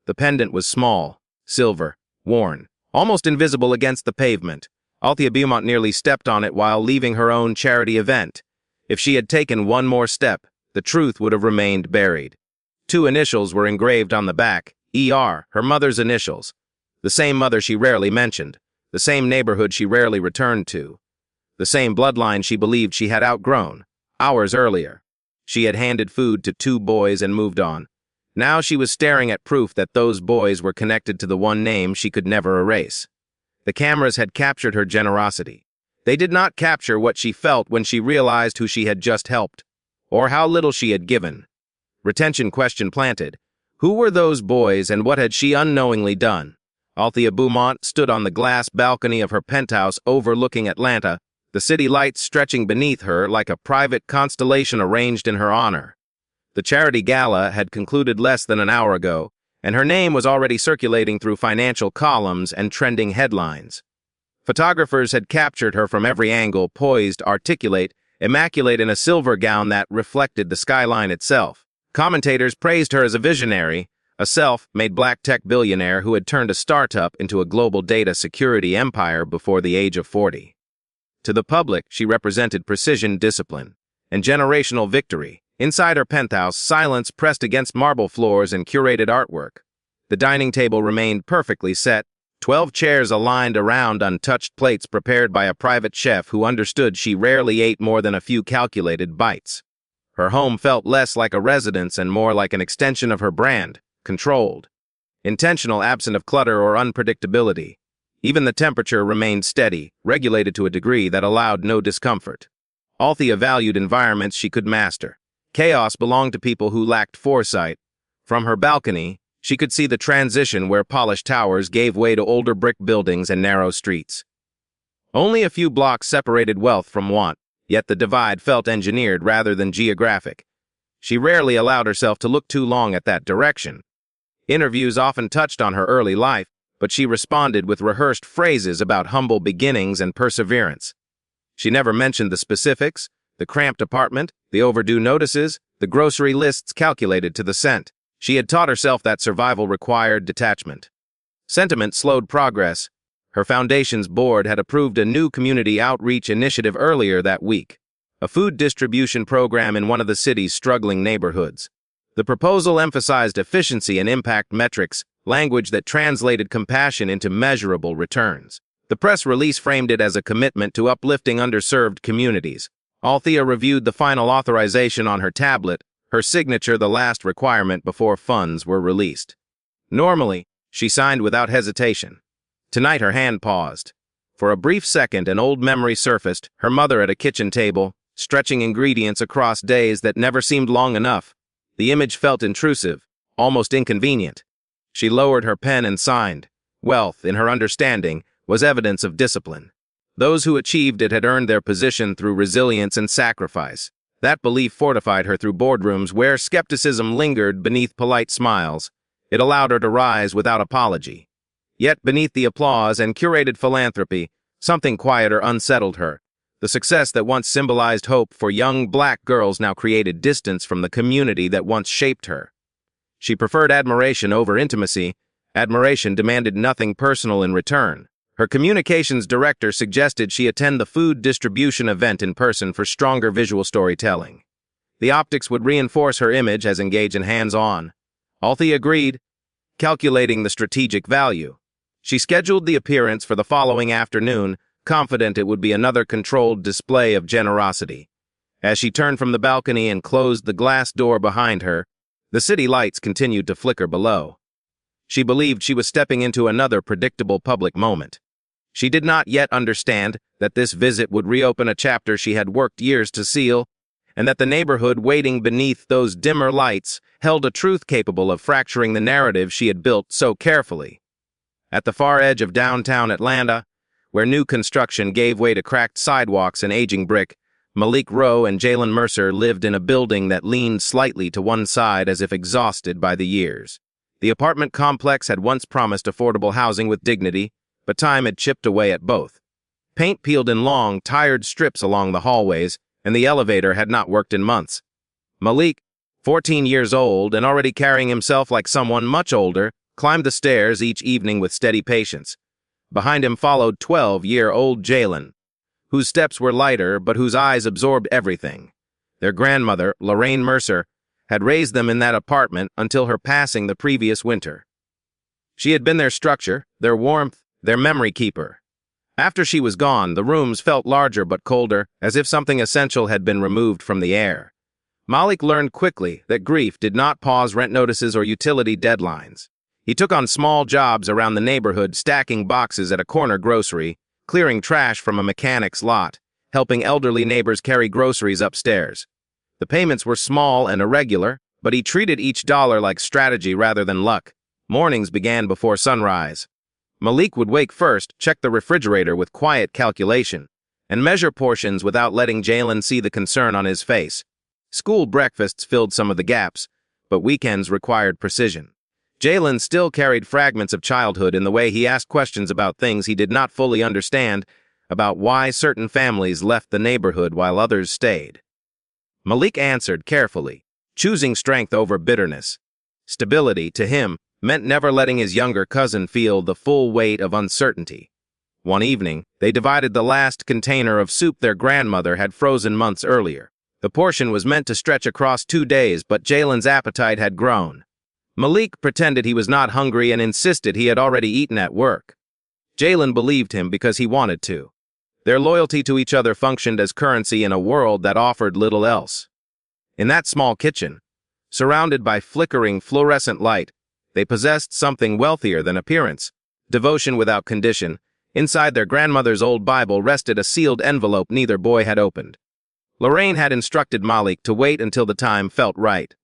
The pendant was small, silver, worn, almost invisible against the pavement. Althea Beaumont nearly stepped on it while leaving her own charity event. If she had taken one more step, the truth would have remained buried. 2 initials were engraved on the back, ER, her mother's initials. The same mother she rarely mentioned, the same neighborhood she rarely returned to, the same bloodline she believed she had outgrown. Hours earlier, she had handed food to 2 boys and moved on. Now she was staring at proof that those boys were connected to the one name she could never erase. The cameras had captured her generosity. They did not capture what she felt when she realized who she had just helped, or how little she had given. Retention question planted. Who were those boys and what had she unknowingly done? Althea Beaumont stood on the glass balcony of her penthouse overlooking Atlanta, the city lights stretching beneath her like a private constellation arranged in her honor. The charity gala had concluded less than an hour ago, and her name was already circulating through financial columns and trending headlines. Photographers had captured her from every angle, poised, articulate, immaculate in a silver gown that reflected the skyline itself. Commentators praised her as a visionary, a self-made black tech billionaire who had turned a startup into a global data security empire before the age of 40. To the public, she represented precision, discipline, and generational victory. Inside her penthouse, silence pressed against marble floors and curated artwork. The dining table remained perfectly set, 12 chairs aligned around untouched plates prepared by a private chef who understood she rarely ate more than a few calculated bites. Her home felt less like a residence and more like an extension of her brand, controlled, intentional, absent of clutter or unpredictability. Even the temperature remained steady, regulated to a degree that allowed no discomfort. Althea valued environments she could master. Chaos belonged to people who lacked foresight. From her balcony, she could see the transition where polished towers gave way to older brick buildings and narrow streets. Only a few blocks separated wealth from want, yet the divide felt engineered rather than geographic. She rarely allowed herself to look too long at that direction. Interviews often touched on her early life, but she responded with rehearsed phrases about humble beginnings and perseverance. She never mentioned the specifics, the cramped apartment, the overdue notices, the grocery lists calculated to the cent. She had taught herself that survival required detachment. Sentiment slowed progress. Her foundation's board had approved a new community outreach initiative earlier that week, a food distribution program in one of the city's struggling neighborhoods. The proposal emphasized efficiency and impact metrics, language that translated compassion into measurable returns. The press release framed it as a commitment to uplifting underserved communities. Althea reviewed the final authorization on her tablet, her signature the last requirement before funds were released. Normally, she signed without hesitation. Tonight her hand paused. For a brief second, an old memory surfaced, her mother at a kitchen table, stretching ingredients across days that never seemed long enough. The image felt intrusive, almost inconvenient. She lowered her pen and signed. Wealth, in her understanding, was evidence of discipline. Those who achieved it had earned their position through resilience and sacrifice. That belief fortified her through boardrooms where skepticism lingered beneath polite smiles. It allowed her to rise without apology. Yet beneath the applause and curated philanthropy, something quieter unsettled her. The success that once symbolized hope for young black girls now created distance from the community that once shaped her. She preferred admiration over intimacy. Admiration demanded nothing personal in return. Her communications director suggested she attend the food distribution event in person for stronger visual storytelling. The optics would reinforce her image as engaged and hands-on. Althea agreed, calculating the strategic value. She scheduled the appearance for the following afternoon, confident it would be another controlled display of generosity. As she turned from the balcony and closed the glass door behind her, the city lights continued to flicker below. She believed she was stepping into another predictable public moment. She did not yet understand that this visit would reopen a chapter she had worked years to seal, and that the neighborhood waiting beneath those dimmer lights held a truth capable of fracturing the narrative she had built so carefully. At the far edge of downtown Atlanta, where new construction gave way to cracked sidewalks and aging brick, Malik Rowe and Jalen Mercer lived in a building that leaned slightly to one side as if exhausted by the years. The apartment complex had once promised affordable housing with dignity, but time had chipped away at both. Paint peeled in long, tired strips along the hallways, and the elevator had not worked in months. Malik, 14 years old and already carrying himself like someone much older, climbed the stairs each evening with steady patience. Behind him followed 12-year-old Jalen, whose steps were lighter but whose eyes absorbed everything. Their grandmother, Lorraine Mercer, had raised them in that apartment until her passing the previous winter. She had been their structure, their warmth, their memory keeper. After she was gone, the rooms felt larger but colder, as if something essential had been removed from the air. Malik learned quickly that grief did not pause rent notices or utility deadlines. He took on small jobs around the neighborhood, stacking boxes at a corner grocery, clearing trash from a mechanic's lot, helping elderly neighbors carry groceries upstairs. The payments were small and irregular, but he treated each dollar like strategy rather than luck. Mornings began before sunrise. Malik would wake first, check the refrigerator with quiet calculation, and measure portions without letting Jalen see the concern on his face. School breakfasts filled some of the gaps, but weekends required precision. Jalen still carried fragments of childhood in the way he asked questions about things he did not fully understand, about why certain families left the neighborhood while others stayed. Malik answered carefully, choosing strength over bitterness. Stability, to him, meant never letting his younger cousin feel the full weight of uncertainty. One evening, they divided the last container of soup their grandmother had frozen months earlier. The portion was meant to stretch across 2 days, but Jalen's appetite had grown. Malik pretended he was not hungry and insisted he had already eaten at work. Jalen believed him because he wanted to. Their loyalty to each other functioned as currency in a world that offered little else. In that small kitchen, surrounded by flickering fluorescent light, they possessed something wealthier than appearance, devotion without condition. Inside their grandmother's old Bible rested a sealed envelope neither boy had opened. Lorraine had instructed Malik to wait until the time felt right.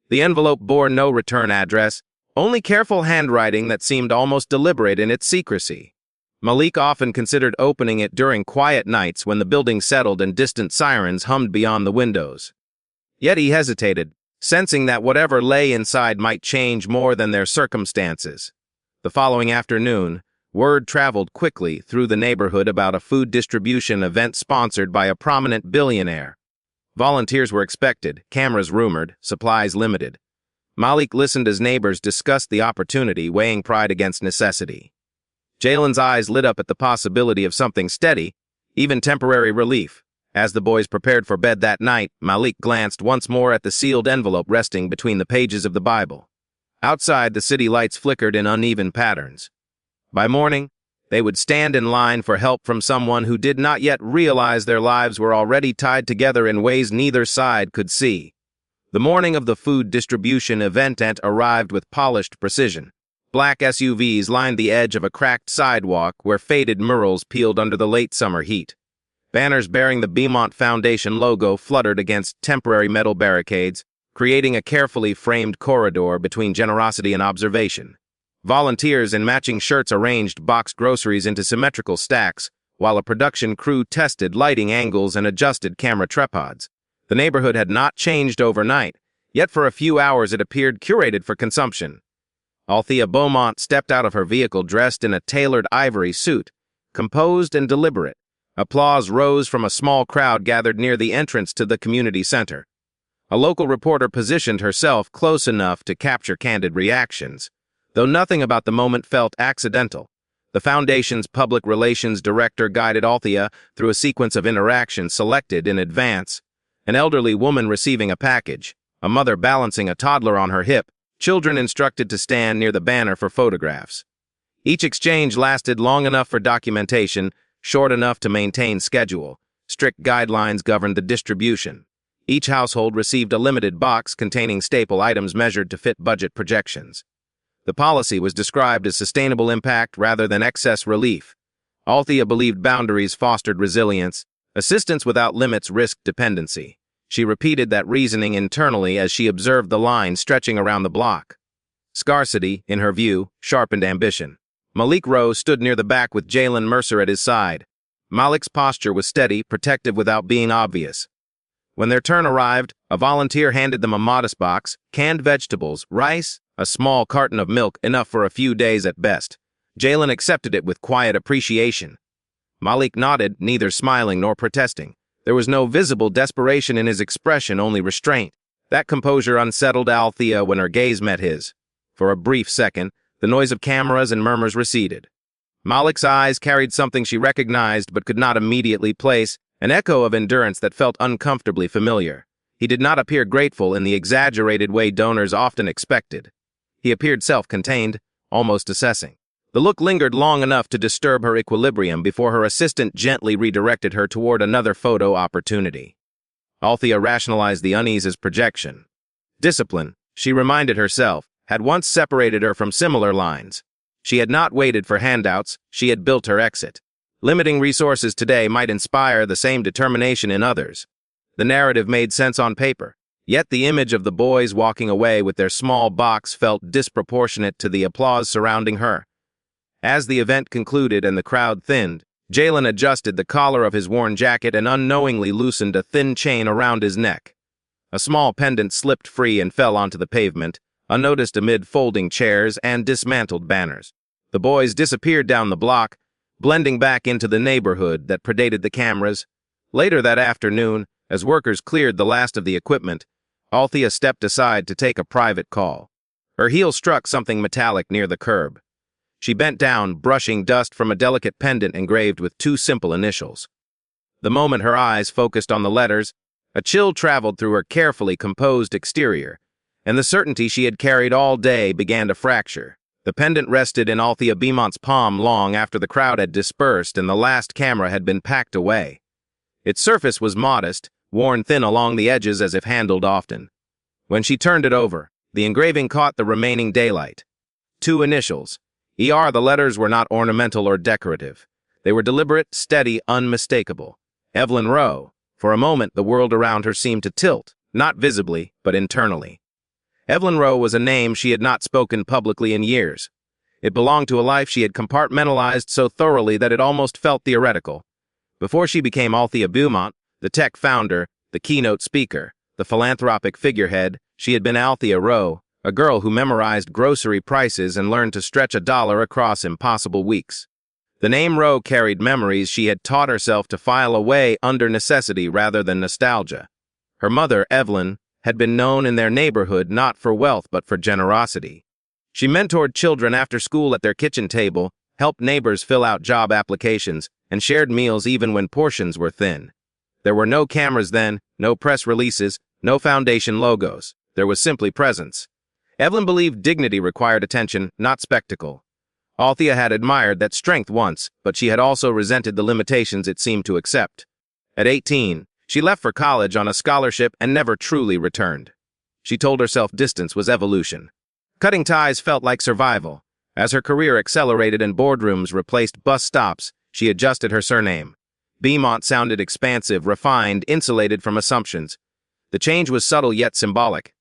The envelope bore no return address, only careful handwriting that seemed almost deliberate in its secrecy. Malik often considered opening it during quiet nights when the building settled and distant sirens hummed beyond the windows. Yet he hesitated, sensing that whatever lay inside might change more than their circumstances. The following afternoon, word traveled quickly through the neighborhood about a food distribution event sponsored by a prominent billionaire. Volunteers were expected, cameras rumored, supplies limited. Malik listened as neighbors discussed the opportunity, weighing pride against necessity. Jalen's eyes lit up at the possibility of something steady, even temporary relief. As the boys prepared for bed that night, Malik glanced once more at the sealed envelope resting between the pages of the Bible. Outside, the city lights flickered in uneven patterns. By morning, they would stand in line for help from someone who did not yet realize their lives were already tied together in ways neither side could see. The morning of the food distribution event arrived with polished precision. Black SUVs lined the edge of a cracked sidewalk where faded murals peeled under the late summer heat. Banners bearing the Beaumont Foundation logo fluttered against temporary metal barricades, creating a carefully framed corridor between generosity and observation. Volunteers in matching shirts arranged boxed groceries into symmetrical stacks, while a production crew tested lighting angles and adjusted camera tripods. The neighborhood had not changed overnight, yet for a few hours it appeared curated for consumption. Althea Beaumont stepped out of her vehicle dressed in a tailored ivory suit, composed and deliberate. Applause rose from a small crowd gathered near the entrance to the community center. A local reporter positioned herself close enough to capture candid reactions, though nothing about the moment felt accidental. The foundation's public relations director guided Althea through a sequence of interactions selected in advance. An elderly woman receiving a package, a mother balancing a toddler on her hip, children instructed to stand near the banner for photographs. Each exchange lasted long enough for documentation, short enough to maintain schedule. Strict guidelines governed the distribution. Each household received a limited box containing staple items measured to fit budget projections. The policy was described as sustainable impact rather than excess relief. Althea believed boundaries fostered resilience. Assistance without limits risked dependency. She repeated that reasoning internally as she observed the line stretching around the block. Scarcity, in her view, sharpened ambition. Malik Rose stood near the back with Jalen Mercer at his side. Malik's posture was steady, protective without being obvious. When their turn arrived, a volunteer handed them a modest box, canned vegetables, rice, a small carton of milk, enough for a few days at best. Jalen accepted it with quiet appreciation. Malik nodded, neither smiling nor protesting. There was no visible desperation in his expression, only restraint. That composure unsettled Althea when her gaze met his. For a brief second, The noise of cameras and murmurs receded. Malik's eyes carried something she recognized but could not immediately place, an echo of endurance that felt uncomfortably familiar. He did not appear grateful in the exaggerated way donors often expected. He appeared self-contained, almost assessing. The look lingered long enough to disturb her equilibrium before her assistant gently redirected her toward another photo opportunity. Althea rationalized the unease as projection. Discipline, she reminded herself, had once separated her from similar lines. She had not waited for handouts, she had built her exit. Limiting resources today might inspire the same determination in others. The narrative made sense on paper, yet the image of the boys walking away with their small box felt disproportionate to the applause surrounding her. As the event concluded and the crowd thinned, Jalen adjusted the collar of his worn jacket and unknowingly loosened a thin chain around his neck. A small pendant slipped free and fell onto the pavement, unnoticed amid folding chairs and dismantled banners. The boys disappeared down the block, blending back into the neighborhood that predated the cameras. Later that afternoon, as workers cleared the last of the equipment, Althea stepped aside to take a private call. Her heel struck something metallic near the curb. She bent down, brushing dust from a delicate pendant engraved with two simple initials. The moment her eyes focused on the letters, a chill traveled through her carefully composed exterior, and the certainty she had carried all day began to fracture. The pendant rested in Althea Beaumont's palm long after the crowd had dispersed and the last camera had been packed away. Its surface was modest, worn thin along the edges as if handled often. When she turned it over, the engraving caught the remaining daylight. Two initials. ER. The letters were not ornamental or decorative. They were deliberate, steady, unmistakable. Evelyn Rowe. For a moment, the world around her seemed to tilt, not visibly, but internally. Evelyn Rowe was a name she had not spoken publicly in years. It belonged to a life she had compartmentalized so thoroughly that it almost felt theoretical. Before she became Althea Beaumont, the tech founder, the keynote speaker, the philanthropic figurehead, she had been Althea Rowe, a girl who memorized grocery prices and learned to stretch $1 across impossible weeks. The name Rowe carried memories she had taught herself to file away under necessity rather than nostalgia. Her mother, Evelyn, had been known in their neighborhood not for wealth but for generosity. She mentored children after school at their kitchen table, helped neighbors fill out job applications, and shared meals even when portions were thin. There were no cameras then, no press releases, no foundation logos. There was simply presence. Evelyn believed dignity required attention, not spectacle. Althea had admired that strength once, but she had also resented the limitations it seemed to accept. At 18, she left for college on a scholarship and never truly returned. She told herself distance was evolution. Cutting ties felt like survival. As her career accelerated and boardrooms replaced bus stops, she adjusted her surname. Beaumont sounded expansive, refined, insulated from assumptions. The change was subtle yet symbolic.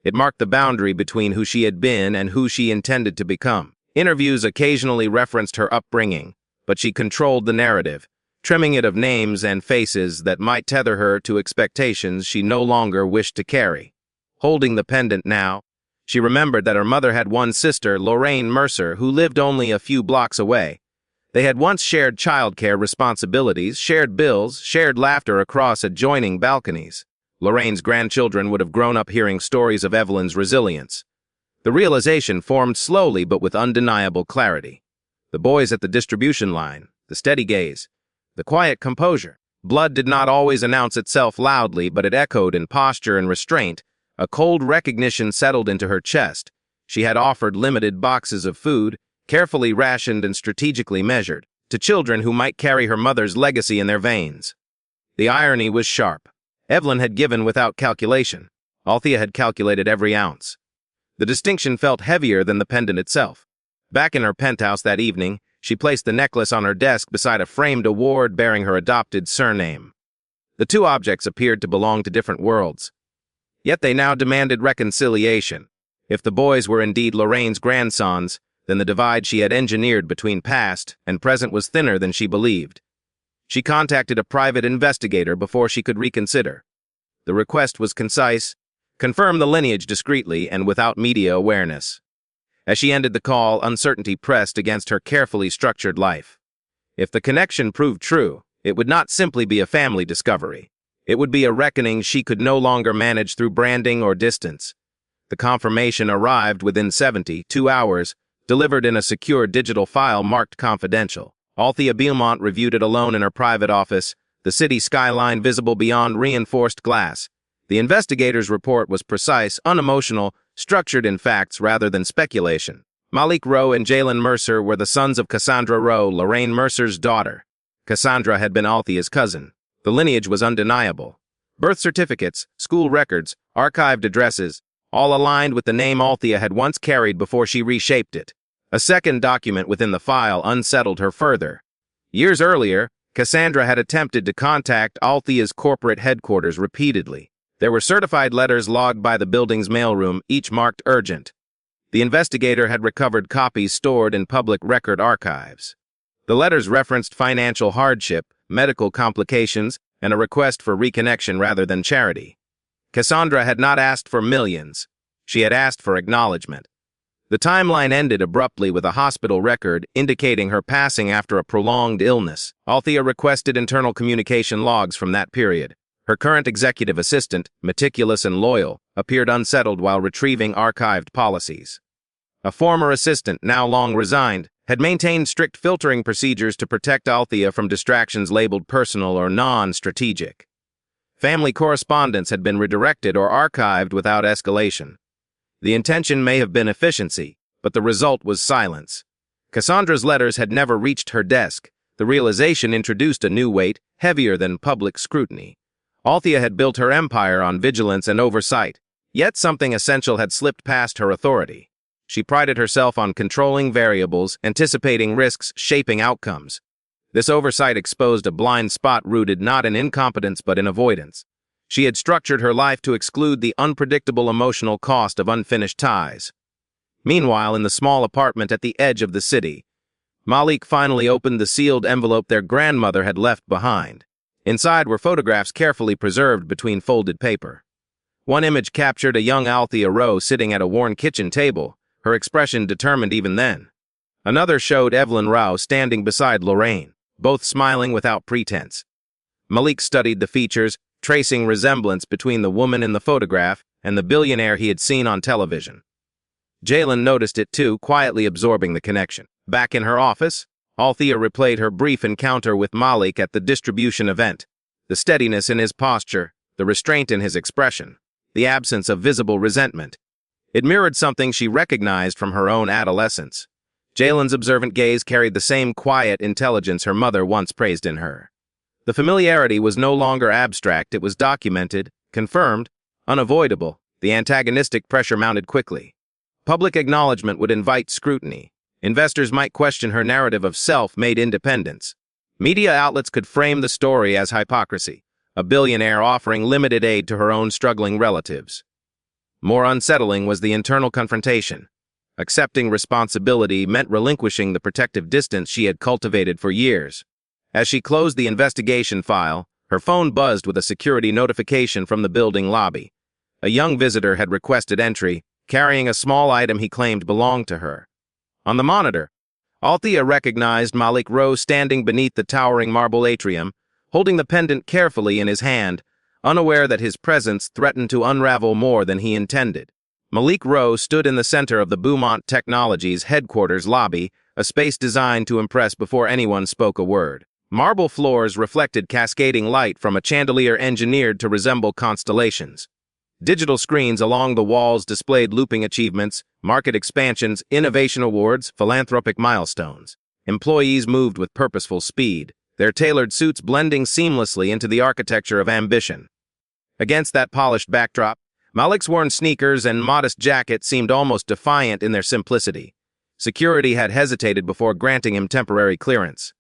It marked the boundary between who she had been and who she intended to become. Interviews occasionally referenced her upbringing, but she controlled the narrative, trimming it of names and faces that might tether her to expectations she no longer wished to carry. Holding the pendant now, she remembered that her mother had one sister, Lorraine Mercer, who lived only a few blocks away. They had once shared childcare responsibilities, shared bills, shared laughter across adjoining balconies. Lorraine's grandchildren would have grown up hearing stories of Evelyn's resilience. The realization formed slowly but with undeniable clarity. The boys at the distribution line, the steady gaze, the quiet composure. Blood did not always announce itself loudly, but it echoed in posture and restraint. A cold recognition settled into her chest. She had offered limited boxes of food, carefully rationed and strategically measured, to children who might carry her mother's legacy in their veins. The irony was sharp. Evelyn had given without calculation. Althea had calculated every ounce. The distinction felt heavier than the pendant itself. Back in her penthouse that evening, she placed the necklace on her desk beside a framed award bearing her adopted surname. The two objects appeared to belong to different worlds. Yet they now demanded reconciliation. If the boys were indeed Lorraine's grandsons, then the divide she had engineered between past and present was thinner than she believed. She contacted a private investigator before she could reconsider. The request was concise: confirm the lineage discreetly and without media awareness. As she ended the call, uncertainty pressed against her carefully structured life. If the connection proved true, it would not simply be a family discovery. It would be a reckoning she could no longer manage through branding or distance. The confirmation arrived within 72 hours, delivered in a secure digital file marked confidential. Althea Beaumont reviewed it alone in her private office, the city skyline visible beyond reinforced glass. The investigator's report was precise, unemotional, structured in facts rather than speculation. Malik Rowe and Jalen Mercer were the sons of Cassandra Rowe, Lorraine Mercer's daughter. Cassandra had been Althea's cousin. The lineage was undeniable. Birth certificates, school records, archived addresses, all aligned with the name Althea had once carried before she reshaped it. A second document within the file unsettled her further. Years earlier, Cassandra had attempted to contact Althea's corporate headquarters repeatedly. There were certified letters logged by the building's mailroom, each marked urgent. The investigator had recovered copies stored in public record archives. The letters referenced financial hardship, medical complications, and a request for reconnection rather than charity. Cassandra had not asked for millions. She had asked for acknowledgement. The timeline ended abruptly with a hospital record indicating her passing after a prolonged illness. Althea requested internal communication logs from that period. Her current executive assistant, meticulous and loyal, appeared unsettled while retrieving archived policies. A former assistant, now long resigned, had maintained strict filtering procedures to protect Althea from distractions labeled personal or non-strategic. Family correspondence had been redirected or archived without escalation. The intention may have been efficiency, but the result was silence. Cassandra's letters had never reached her desk. The realization introduced a new weight, heavier than public scrutiny. Althea had built her empire on vigilance and oversight, yet something essential had slipped past her authority. She prided herself on controlling variables, anticipating risks, shaping outcomes. This oversight exposed a blind spot rooted not in incompetence but in avoidance. She had structured her life to exclude the unpredictable emotional cost of unfinished ties. Meanwhile, in the small apartment at the edge of the city, Malik finally opened the sealed envelope their grandmother had left behind. Inside were photographs carefully preserved between folded paper. One image captured a young Althea Rowe sitting at a worn kitchen table, her expression determined even then. Another showed Evelyn Rowe standing beside Lorraine, both smiling without pretense. Malik studied the features, tracing resemblance between the woman in the photograph and the billionaire he had seen on television. Jalen noticed it too, quietly absorbing the connection. Back in her office, Althea replayed her brief encounter with Malik at the distribution event. The steadiness in his posture, the restraint in his expression, the absence of visible resentment. It mirrored something she recognized from her own adolescence. Jalen's observant gaze carried the same quiet intelligence her mother once praised in her. The familiarity was no longer abstract, it was documented, confirmed, unavoidable. The antagonistic pressure mounted quickly. Public acknowledgement would invite scrutiny. Investors might question her narrative of self-made independence. Media outlets could frame the story as hypocrisy, a billionaire offering limited aid to her own struggling relatives. More unsettling was the internal confrontation. Accepting responsibility meant relinquishing the protective distance she had cultivated for years. As she closed the investigation file, her phone buzzed with a security notification from the building lobby. A young visitor had requested entry, carrying a small item he claimed belonged to her. On the monitor, Althea recognized Malik Rowe standing beneath the towering marble atrium, holding the pendant carefully in his hand, unaware that his presence threatened to unravel more than he intended. Malik Rowe stood in the center of the Beaumont Technologies headquarters lobby, a space designed to impress before anyone spoke a word. Marble floors reflected cascading light from a chandelier engineered to resemble constellations. Digital screens along the walls displayed looping achievements, market expansions, innovation awards, philanthropic milestones. Employees moved with purposeful speed, their tailored suits blending seamlessly into the architecture of ambition. Against that polished backdrop, Malik's worn sneakers and modest jacket seemed almost defiant in their simplicity. Security had hesitated before granting him temporary clearance.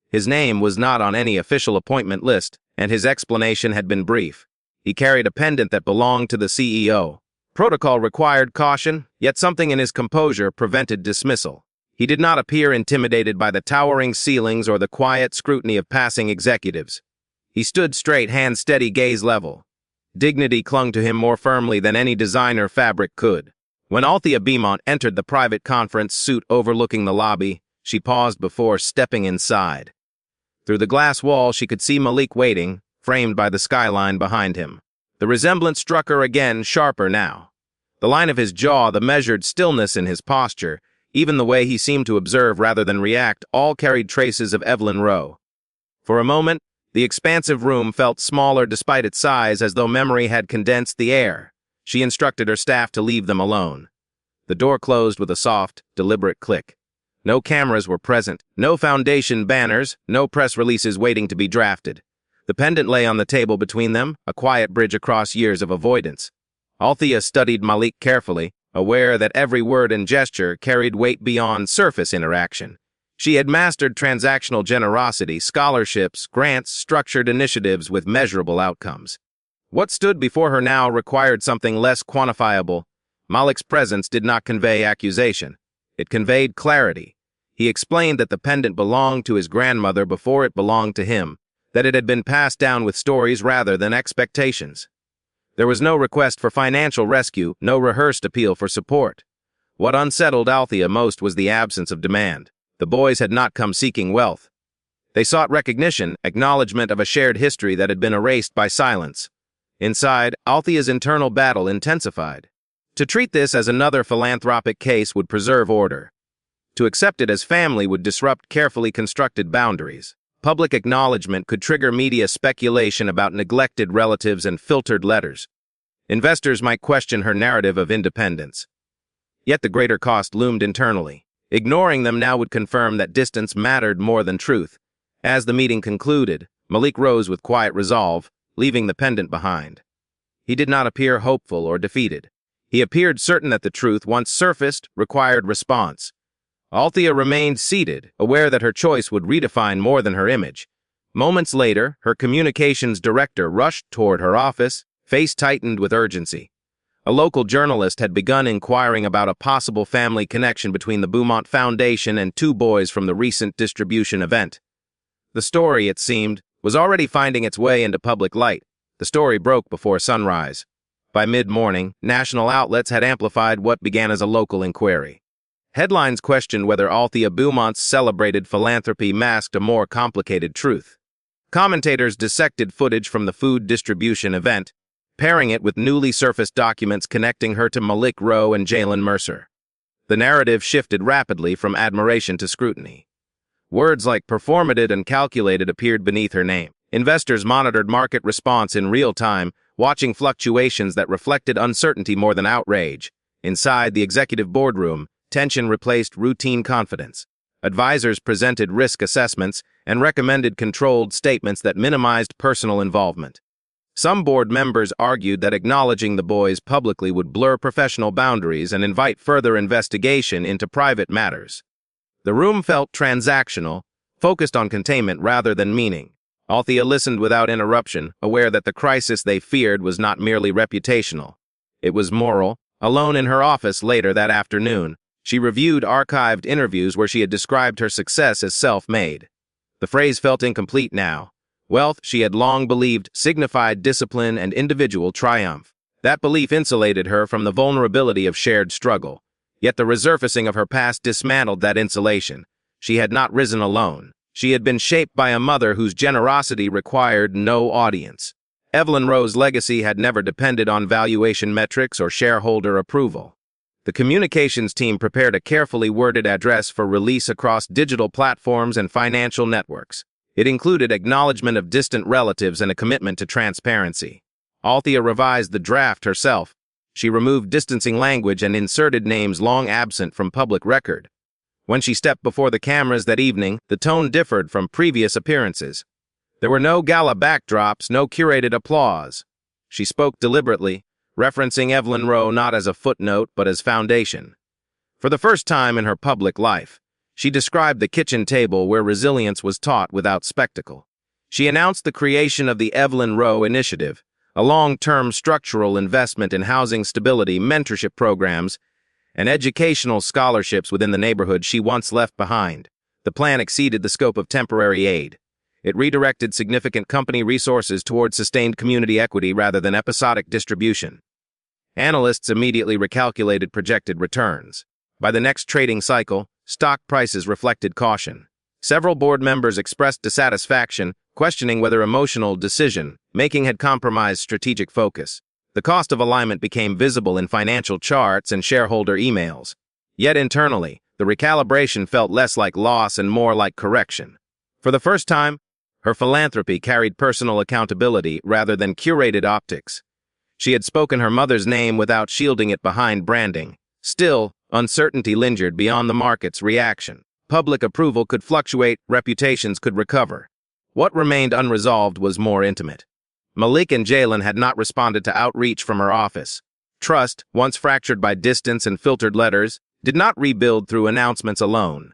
His name was not on any official appointment list, and his explanation had been brief. He carried a pendant that belonged to the CEO. Protocol required caution, yet something in his composure prevented dismissal. He did not appear intimidated by the towering ceilings or the quiet scrutiny of passing executives. He stood straight, hand steady, gaze level. Dignity clung to him more firmly than any designer fabric could. When Althea Beaumont entered the private conference suite overlooking the lobby, she paused before stepping inside. Through the glass wall, she could see Malik waiting, framed by the skyline behind him. The resemblance struck her again, sharper now. The line of his jaw, the measured stillness in his posture, Even the way he seemed to observe rather than react all carried traces of Evelyn Rowe. For a moment, the expansive room felt smaller despite its size, as though memory had condensed the air. She instructed her staff to leave them alone. The door closed with a soft, deliberate click. No cameras were present, no foundation banners, no press releases waiting to be drafted. The pendant lay on the table between them, a quiet bridge across years of avoidance. Althea studied Malik carefully, aware that every word and gesture carried weight beyond surface interaction. She had mastered transactional generosity, scholarships, grants, structured initiatives with measurable outcomes. What stood before her now required something less quantifiable. Malik's presence did not convey accusation. It conveyed clarity. He explained that the pendant belonged to his grandmother before it belonged to him, that it had been passed down with stories rather than expectations. There was no request for financial rescue, no rehearsed appeal for support. What unsettled Althea most was the absence of demand. The boys had not come seeking wealth. They sought recognition, acknowledgement of a shared history that had been erased by silence. Inside, Althea's internal battle intensified. To treat this as another philanthropic case would preserve order. To accept it as family would disrupt carefully constructed boundaries. Public acknowledgement could trigger media speculation about neglected relatives and filtered letters. Investors might question her narrative of independence. Yet the greater cost loomed internally. Ignoring them now would confirm that distance mattered more than truth. As the meeting concluded, Malik rose with quiet resolve, leaving the pendant behind. He did not appear hopeful or defeated. He appeared certain that the truth, once surfaced, required response. Althea remained seated, aware that her choice would redefine more than her image. Moments later, her communications director rushed toward her office, face tightened with urgency. A local journalist had begun inquiring about a possible family connection between the Beaumont Foundation and two boys from the recent distribution event. The story, it seemed, was already finding its way into public light. The story broke before sunrise. By mid-morning, national outlets had amplified what began as a local inquiry. Headlines questioned whether Althea Beaumont's celebrated philanthropy masked a more complicated truth. Commentators dissected footage from the food distribution event, pairing it with newly surfaced documents connecting her to Malik Rowe and Jalen Mercer. The narrative shifted rapidly from admiration to scrutiny. Words like performative and calculated appeared beneath her name. Investors monitored market response in real time, watching fluctuations that reflected uncertainty more than outrage. Inside the executive boardroom, tension replaced routine confidence. Advisors presented risk assessments and recommended controlled statements that minimized personal involvement. Some board members argued that acknowledging the boys publicly would blur professional boundaries and invite further investigation into private matters. The room felt transactional, focused on containment rather than meaning. Althea listened without interruption, aware that the crisis they feared was not merely reputational. It was moral. Alone in her office later that afternoon, she reviewed archived interviews where she had described her success as self-made. The phrase felt incomplete now. Wealth, she had long believed, signified discipline and individual triumph. That belief insulated her from the vulnerability of shared struggle. Yet the resurfacing of her past dismantled that insulation. She had not risen alone. She had been shaped by a mother whose generosity required no audience. Evelyn Rowe's legacy had never depended on valuation metrics or shareholder approval. The communications team prepared a carefully worded address for release across digital platforms and financial networks. It included acknowledgement of distant relatives and a commitment to transparency. Althea revised the draft herself. She removed distancing language and inserted names long absent from public record. When she stepped before the cameras that evening, the tone differed from previous appearances. There were no gala backdrops, no curated applause. She spoke deliberately, referencing Evelyn Rowe not as a footnote but as foundation. For the first time in her public life, she described the kitchen table where resilience was taught without spectacle. She announced the creation of the Evelyn Rowe Initiative, a long-term structural investment in housing stability, mentorship programs, and educational scholarships within the neighborhood she once left behind. The plan exceeded the scope of temporary aid. It redirected significant company resources toward sustained community equity rather than episodic distribution. Analysts immediately recalculated projected returns. By the next trading cycle, stock prices reflected caution. Several board members expressed dissatisfaction, questioning whether emotional decision-making had compromised strategic focus. The cost of alignment became visible in financial charts and shareholder emails. Yet internally, The recalibration felt less like loss and more like correction. For the first time, her philanthropy carried personal accountability rather than curated optics. She had spoken her mother's name without shielding it behind branding. Still, uncertainty lingered beyond the market's reaction. Public approval could fluctuate, reputations could recover. What remained unresolved was more intimate. Malik and Jalen had not responded to outreach from her office. Trust, once fractured by distance and filtered letters, did not rebuild through announcements alone.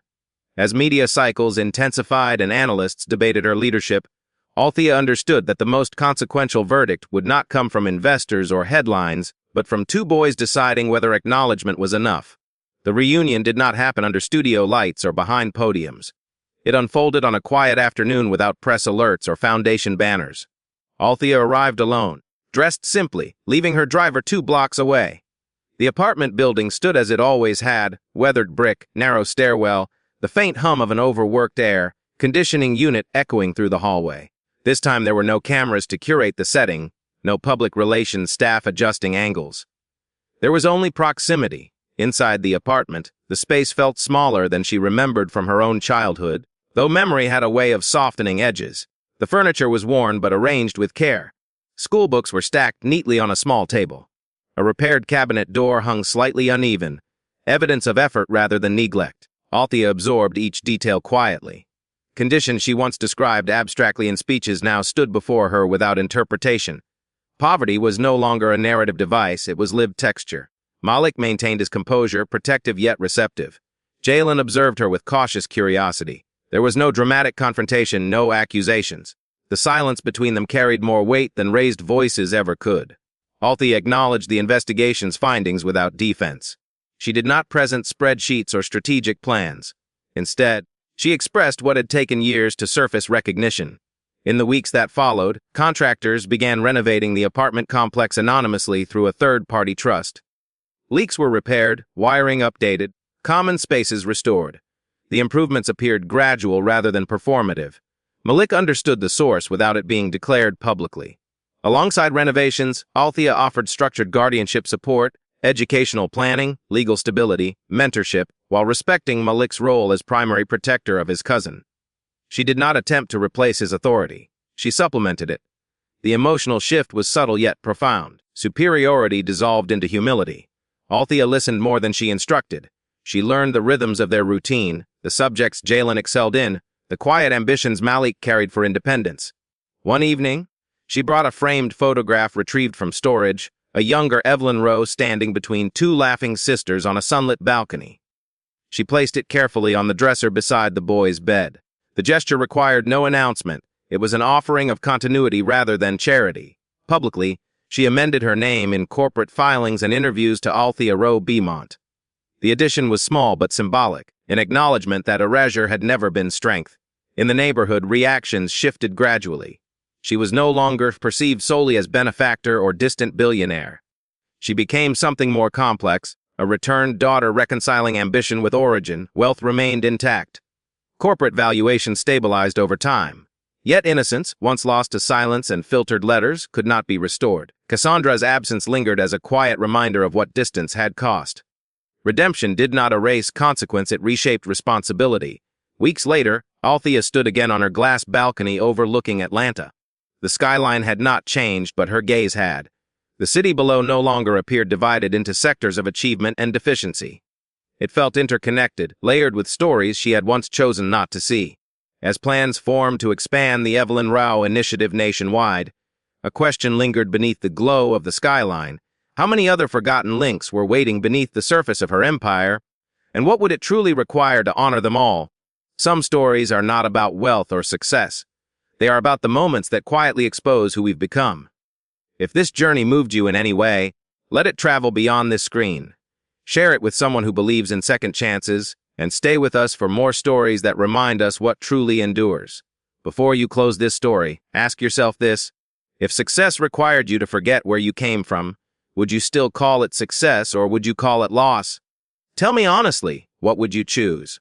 As media cycles intensified and analysts debated her leadership, Althea understood that the most consequential verdict would not come from investors or headlines, but from two boys deciding whether acknowledgement was enough. The reunion did not happen under studio lights or behind podiums. It unfolded on a quiet afternoon without press alerts or foundation banners. Althea arrived alone, dressed simply, leaving her driver 2 blocks away. The apartment building stood as it always had, weathered brick, narrow stairwell, the faint hum of an overworked air conditioning unit echoing through the hallway. This time there were no cameras to curate the setting, no public relations staff adjusting angles. There was only proximity. Inside the apartment, the space felt smaller than she remembered from her own childhood, though memory had a way of softening edges. The furniture was worn but arranged with care. Schoolbooks were stacked neatly on a small table. A repaired cabinet door hung slightly uneven, evidence of effort rather than neglect. Althea absorbed each detail quietly. Conditions she once described abstractly in speeches now stood before her without interpretation. Poverty was no longer a narrative device, it was lived texture. Malik maintained his composure, protective yet receptive. Jalen observed her with cautious curiosity. There was no dramatic confrontation, no accusations. The silence between them carried more weight than raised voices ever could. Althea acknowledged the investigation's findings without defense. She did not present spreadsheets or strategic plans. Instead, she expressed what had taken years to surface recognition. In the weeks that followed, contractors began renovating the apartment complex anonymously through a third-party trust. Leaks were repaired, wiring updated, common spaces restored. The improvements appeared gradual rather than performative. Malik understood the source without it being declared publicly. Alongside renovations, Althea offered structured guardianship support, educational planning, legal stability, mentorship, while respecting Malik's role as primary protector of his cousin. She did not attempt to replace his authority. She supplemented it. The emotional shift was subtle yet profound. Superiority dissolved into humility. Althea listened more than she instructed. She learned the rhythms of their routine, the subjects Jalen excelled in, the quiet ambitions Malik carried for independence. One evening, she brought a framed photograph retrieved from storage, a younger Evelyn Rowe standing between 2 laughing sisters on a sunlit balcony. She placed it carefully on the dresser beside the boy's bed. The gesture required no announcement. It was an offering of continuity rather than charity. Publicly, she amended her name in corporate filings and interviews to Althea Rowe Beaumont. The addition was small but symbolic, an acknowledgement that erasure had never been strength. In the neighborhood, reactions shifted gradually. She was no longer perceived solely as benefactor or distant billionaire. She became something more complex, a returned daughter reconciling ambition with origin. Wealth remained intact. Corporate valuation stabilized over time. Yet innocence, once lost to silence and filtered letters, could not be restored. Cassandra's absence lingered as a quiet reminder of what distance had cost. Redemption did not erase consequence, it reshaped responsibility. Weeks later, Althea stood again on her glass balcony overlooking Atlanta. The skyline had not changed, but her gaze had. The city below no longer appeared divided into sectors of achievement and deficiency. It felt interconnected, layered with stories she had once chosen not to see. As plans formed to expand the Evelyn Rowe initiative nationwide, a question lingered beneath the glow of the skyline. How many other forgotten links were waiting beneath the surface of her empire? And what would it truly require to honor them all? Some stories are not about wealth or success. They are about the moments that quietly expose who we've become. If this journey moved you in any way, let it travel beyond this screen. Share it with someone who believes in second chances, and stay with us for more stories that remind us what truly endures. Before you close this story, ask yourself this: if success required you to forget where you came from, would you still call it success or would you call it loss? Tell me honestly, what would you choose?